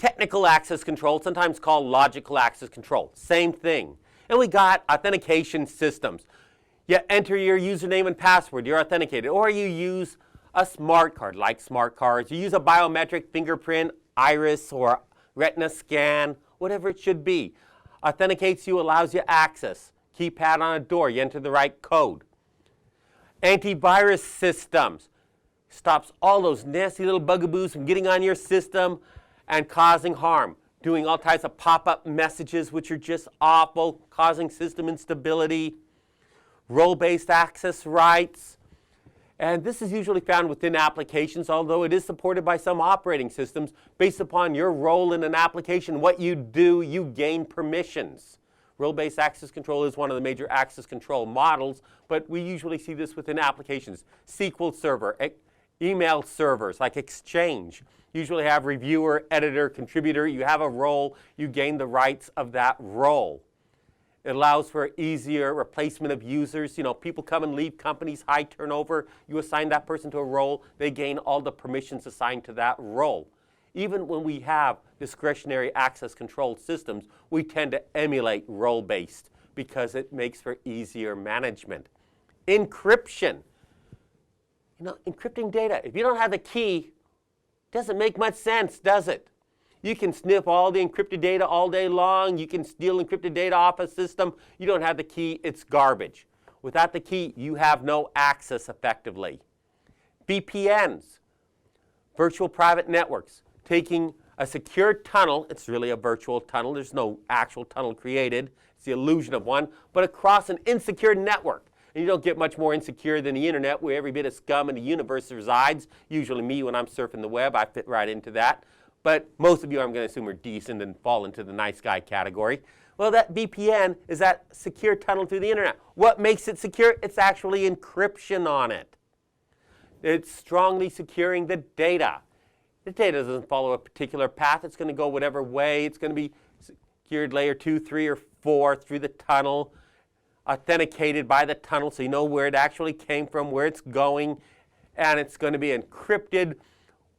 technical access control, sometimes called logical access control. Same thing. And we got authentication systems. You enter your username and password, you're authenticated. Or you use a smart card, like smart cards. You use a biometric fingerprint, iris, or retina scan, whatever it should be. Authenticates you, allows you access. Keypad on a door, you enter the right code. Antivirus systems. Stops all those nasty little bugaboos from getting on your system and causing harm. Doing all types of pop-up messages which are just awful, causing system instability. Role-based access rights. And this is usually found within applications, although it is supported by some operating systems. Based upon your role in an application, what you do, you gain permissions. Role-based access control is one of the major access control models, but we usually see this within applications. SQL Server, email servers like Exchange usually have reviewer, editor, contributor. You have a role, you gain the rights of that role. It allows for easier replacement of users. You know, people come and leave companies, high turnover. You assign that person to a role, they gain all the permissions assigned to that role. Even when we have discretionary access control systems, we tend to emulate role-based because it makes for easier management. Encryption. You know, encrypting data. If you don't have the key, it doesn't make much sense, does it? You can sniff all the encrypted data all day long. You can steal encrypted data off a system. You don't have the key, it's garbage. Without the key, you have no access effectively. VPNs, virtual private networks, taking a secure tunnel. It's really a virtual tunnel. There's no actual tunnel created. It's the illusion of one, but across an insecure network. And you don't get much more insecure than the internet, where every bit of scum in the universe resides. Usually me when I'm surfing the web, I fit right into that. But most of you, I'm going to assume, are decent and fall into the nice guy category. Well, that VPN is that secure tunnel through the internet. What makes it secure? It's actually encryption on it. It's strongly securing the data. The data doesn't follow a particular path. It's going to go whatever way. It's going to be secured layer 2, 3, or 4 through the tunnel, authenticated by the tunnel so you know where it actually came from, where it's going, and it's going to be encrypted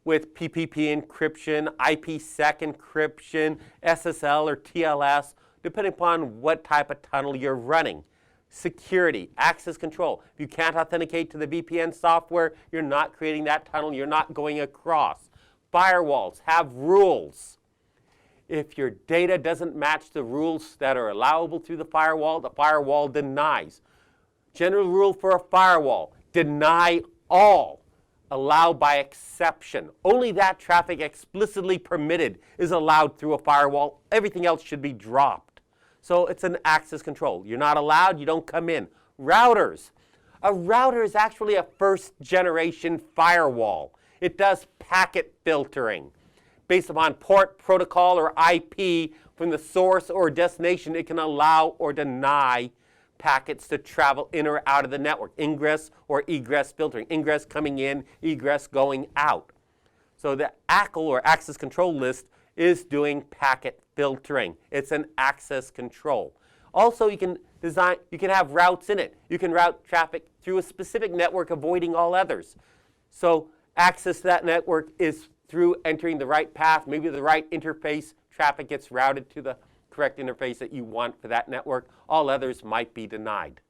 with PPP encryption, IPsec encryption, SSL or TLS, depending upon what type of tunnel you're running. Security, access control. If you can't authenticate to the VPN software, you're not creating that tunnel, you're not going across. Firewalls have rules. If your data doesn't match the rules that are allowable through the firewall denies. General rule for a firewall, deny all. Allow by exception. Only that traffic explicitly permitted is allowed through a firewall. Everything else should be dropped. So it's an access control. You're not allowed, you don't come in. Routers. A router is actually a first generation firewall. It does packet filtering. Based upon port, protocol, or IP from the source or destination, it can allow or deny packets to travel in or out of the network. Ingress or egress filtering. Ingress coming in, egress going out. So the ACL or access control list is doing packet filtering. It's an access control. Also, you can have routes in it. You can route traffic through a specific network, avoiding all others. So access to that network is through entering the right path, maybe the right interface. Traffic gets routed to the correct interface that you want for that network. All others might be denied.